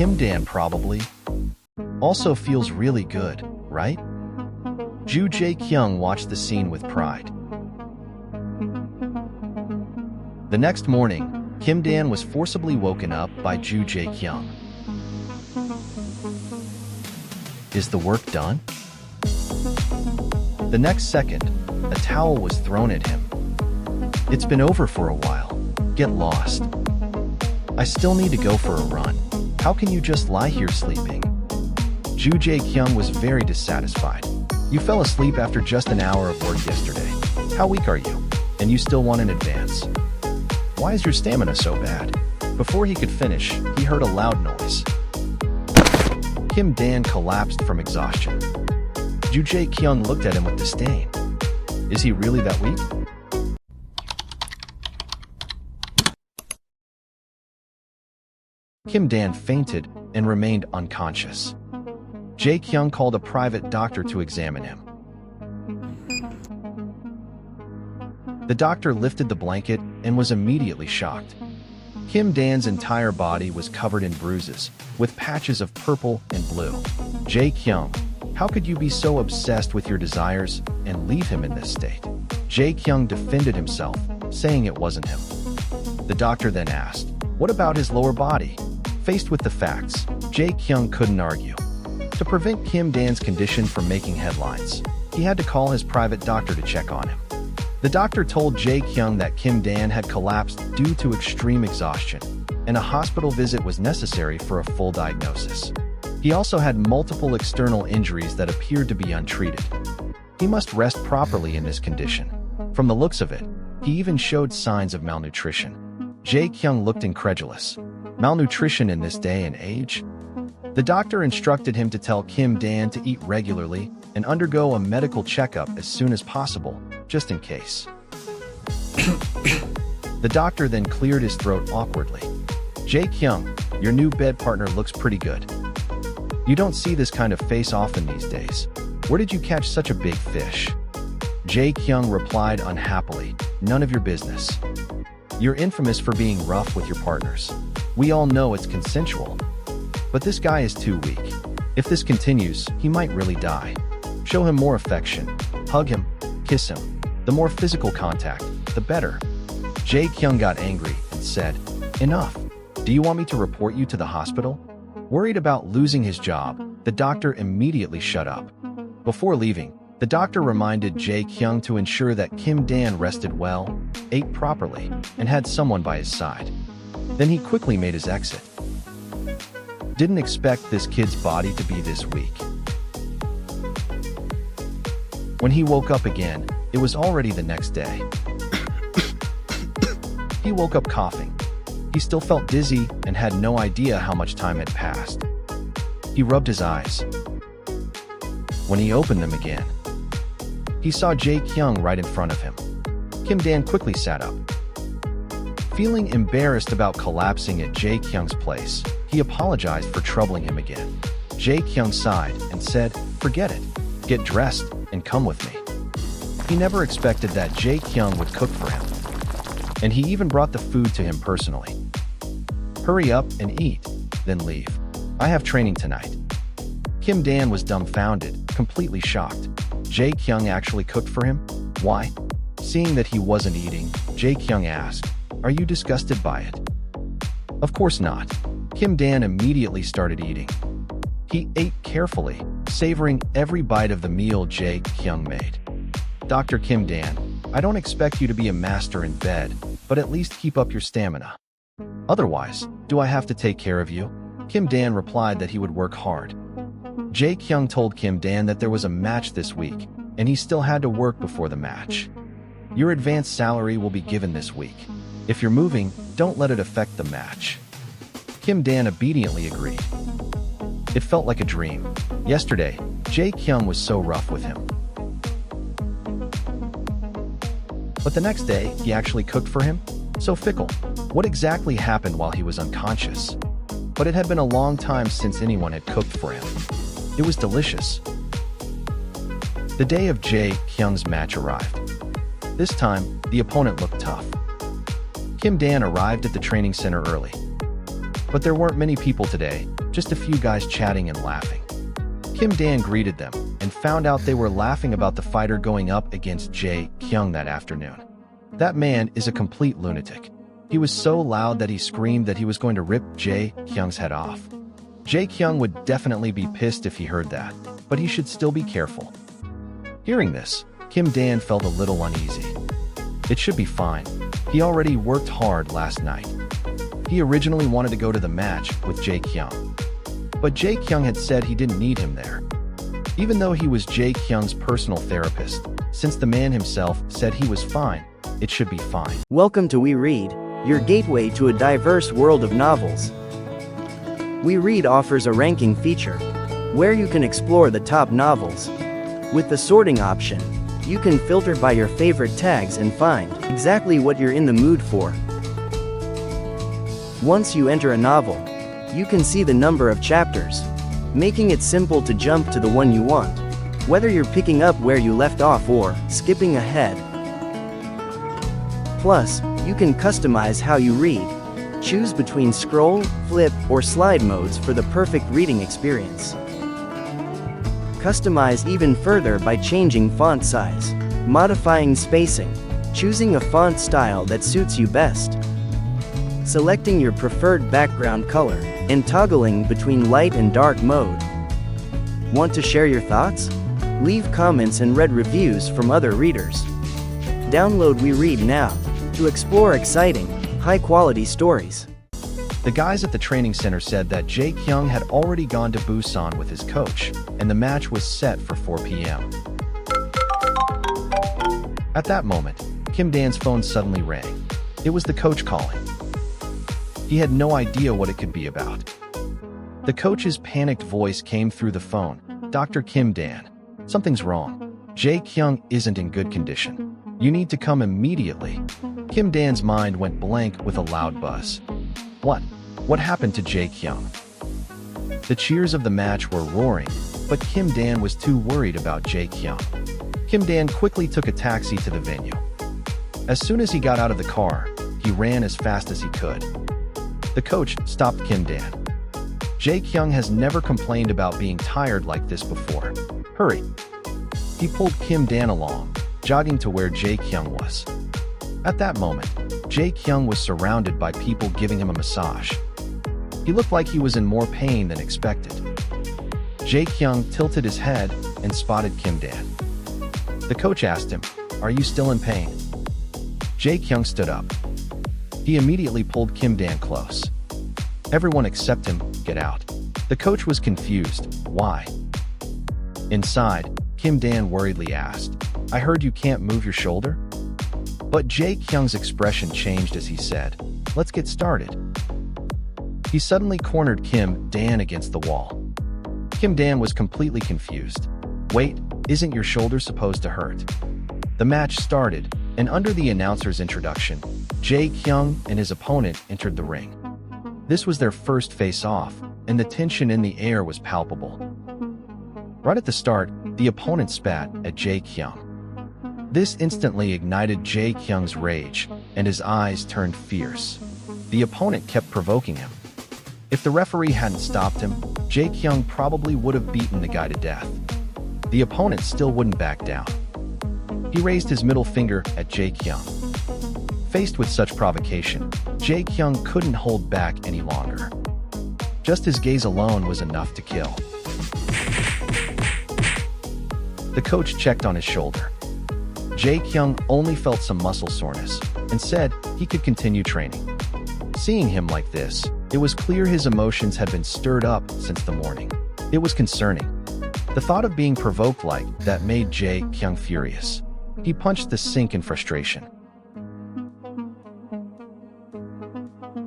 Kim Dan probably. Also feels really good, right? Ju Jae-kyung watched the scene with pride. The next morning, Kim Dan was forcibly woken up by Ju Jae-kyung. Is the work done? The next second, a towel was thrown at him. It's been over for a while. Get lost. I still need to go for a run. How can you just lie here sleeping? Ju Jae-kyung was very dissatisfied. You fell asleep after just an hour of work yesterday. How weak are you? And you still want an advance? Why is your stamina so bad? Before he could finish, he heard a loud noise. Kim Dan collapsed from exhaustion. Ju Jae-kyung looked at him with disdain. Is he really that weak? Kim Dan fainted and remained unconscious. Jae-kyung called a private doctor to examine him. The doctor lifted the blanket and was immediately shocked. Kim Dan's entire body was covered in bruises, with patches of purple and blue. Jae-kyung, how could you be so obsessed with your desires and leave him in this state? Jae-kyung defended himself, saying it wasn't him. The doctor then asked, what about his lower body? Faced with the facts, Jae-kyung couldn't argue. To prevent Kim Dan's condition from making headlines, he had to call his private doctor to check on him. The doctor told Jae-kyung that Kim Dan had collapsed due to extreme exhaustion, and a hospital visit was necessary for a full diagnosis. He also had multiple external injuries that appeared to be untreated. He must rest properly in this condition. From the looks of it, he even showed signs of malnutrition. Jae-kyung looked incredulous. Malnutrition in this day and age? The doctor instructed him to tell Kim Dan to eat regularly and undergo a medical checkup as soon as possible, just in case. The doctor then cleared his throat awkwardly. Jae-kyung, your new bed partner looks pretty good. You don't see this kind of face often these days. Where did you catch such a big fish? Jae-kyung replied unhappily, none of your business. You're infamous for being rough with your partners. We all know it's consensual. But this guy is too weak. If this continues, he might really die. Show him more affection. Hug him. Kiss him. The more physical contact, the better. Jae-kyung got angry and said, enough. Do you want me to report you to the hospital? Worried about losing his job, the doctor immediately shut up. Before leaving, the doctor reminded Jae-kyung to ensure that Kim Dan rested well, ate properly, and had someone by his side. Then he quickly made his exit. Didn't expect this kid's body to be this weak. When he woke up again, it was already the next day. He woke up coughing. He still felt dizzy and had no idea how much time had passed. He rubbed his eyes. When he opened them again, he saw Jae-kyung right in front of him. Kim Dan quickly sat up. Feeling embarrassed about collapsing at Jae-kyung's place, he apologized for troubling him again. Jae-kyung sighed and said, forget it. Get dressed and come with me. He never expected that Jae-kyung would cook for him. And he even brought the food to him personally. Hurry up and eat, then leave. I have training tonight. Kim Dan was dumbfounded, completely shocked. Jae-kyung actually cooked for him? Why? Seeing that he wasn't eating, Jae-kyung asked, are you disgusted by it? Of course not. Kim Dan immediately started eating. He ate carefully, savoring every bite of the meal Jae-kyung made. Dr. Kim Dan, I don't expect you to be a master in bed, but at least keep up your stamina. Otherwise, do I have to take care of you? Kim Dan replied that he would work hard. Jae-kyung told Kim Dan that there was a match this week, and he still had to work before the match. Your advance salary will be given this week. If you're moving, don't let it affect the match. Kim Dan obediently agreed. It felt like a dream. Yesterday, Jae-kyung was so rough with him. But the next day, he actually cooked for him? So fickle. What exactly happened while he was unconscious? But it had been a long time since anyone had cooked for him. It was delicious. The day of Jae-kyung's match arrived. This time, the opponent looked tough. Kim Dan arrived at the training center early. But there weren't many people today, just a few guys chatting and laughing. Kim Dan greeted them and found out they were laughing about the fighter going up against Jae Kyung that afternoon. That man is a complete lunatic. He was so loud that he screamed that he was going to rip Jae Kyung's head off. Jae Kyung would definitely be pissed if he heard that, but he should still be careful. Hearing this, Kim Dan felt a little uneasy. It should be fine. He already worked hard last night. He originally wanted to go to the match with Jae Kyung, but Jae Kyung had said he didn't need him there. Even though he was Jae Kyung's personal therapist, since the man himself said he was fine, it should be fine. Welcome to We Read, your gateway to a diverse world of novels. We Read offers a ranking feature, where you can explore the top novels. With the sorting option, you can filter by your favorite tags and find exactly what you're in the mood for. Once you enter a novel, you can see the number of chapters, making it simple to jump to the one you want, whether you're picking up where you left off or skipping ahead. Plus, you can customize how you read. Choose between scroll, flip, or slide modes for the perfect reading experience. Customize even further by changing font size, modifying spacing, choosing a font style that suits you best, selecting your preferred background color, and toggling between light and dark mode. Want to share your thoughts? Leave comments and read reviews from other readers. Download We Read now to explore exciting, high-quality stories. The guys at the training center said that Jae Kyung had already gone to Busan with his coach, and the match was set for 4 p.m. At that moment, Kim Dan's phone suddenly rang. It was the coach calling. He had no idea what it could be about. The coach's panicked voice came through the phone. "Dr. Kim Dan, something's wrong. Jae Kyung isn't in good condition. You need to come immediately." Kim Dan's mind went blank with a loud buzz. What happened to Jae Kyung? The cheers of the match were roaring, but Kim Dan was too worried about Jae Kyung. Kim Dan quickly took a taxi to the venue. As soon as he got out of the car, he ran as fast as he could. The coach stopped Kim Dan. "Jae Kyung has never complained about being tired like this before. Hurry." He pulled Kim Dan along, jogging to where Jae Kyung was. At that moment, Jae Kyung was surrounded by people giving him a massage. He looked like he was in more pain than expected. Jae Kyung tilted his head and spotted Kim Dan. The coach asked him, "Are you still in pain?" Jae Kyung stood up. He immediately pulled Kim Dan close. "Everyone except him, get out." The coach was confused. "Why?" Inside, Kim Dan worriedly asked, "I heard you can't move your shoulder?" But Jae Kyung's expression changed as he said, "Let's get started." He suddenly cornered Kim Dan against the wall. Kim Dan was completely confused. "Wait, isn't your shoulder supposed to hurt?" The match started, and under the announcer's introduction, Jae Kyung and his opponent entered the ring. This was their first face-off, and the tension in the air was palpable. Right at the start, the opponent spat at Jae Kyung. This instantly ignited Jae Kyung's rage, and his eyes turned fierce. The opponent kept provoking him. If the referee hadn't stopped him, Jae Kyung probably would have beaten the guy to death. The opponent still wouldn't back down. He raised his middle finger at Jae Kyung. Faced with such provocation, Jae Kyung couldn't hold back any longer. Just his gaze alone was enough to kill. The coach checked on his shoulder. Jae Kyung only felt some muscle soreness and said he could continue training. Seeing him like this, it was clear his emotions had been stirred up since the morning. It was concerning. The thought of being provoked like that made Jae Kyung furious. He punched the sink in frustration.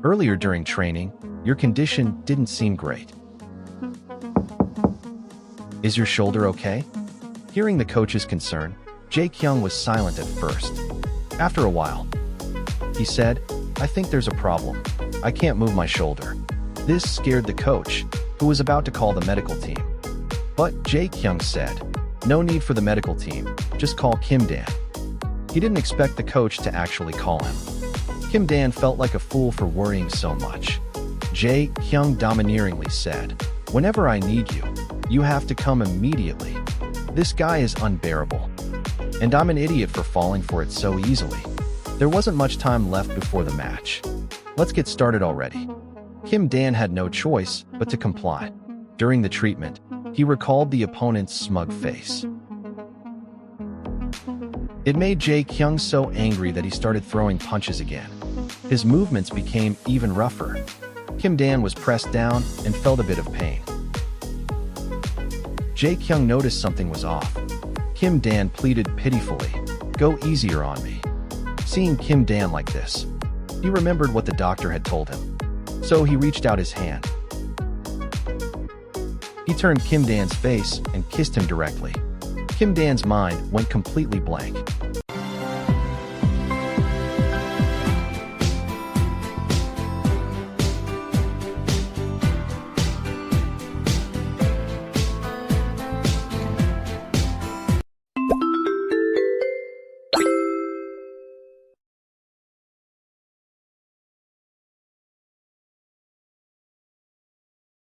Earlier during training, your condition didn't seem great. Is your shoulder okay? Hearing the coach's concern, Jae Kyung was silent at first. After a while, he said, "I think there's a problem. I can't move my shoulder." This scared the coach, who was about to call the medical team. But Jae Kyung said, "No need for the medical team, just call Kim Dan." He didn't expect the coach to actually call him. Kim Dan felt like a fool for worrying so much. Jae Kyung domineeringly said, "Whenever I need you, you have to come immediately. This guy is unbearable. And I'm an idiot for falling for it so easily." There wasn't much time left before the match. Let's get started already. Kim Dan had no choice but to comply. During the treatment, he recalled the opponent's smug face. It made Jae Kyung so angry that he started throwing punches again. His movements became even rougher. Kim Dan was pressed down and felt a bit of pain. Jae Kyung noticed something was off. Kim Dan pleaded pitifully, "Go easier on me." Seeing Kim Dan like this, he remembered what the doctor had told him. So he reached out his hand. He turned Kim Dan's face and kissed him directly. Kim Dan's mind went completely blank.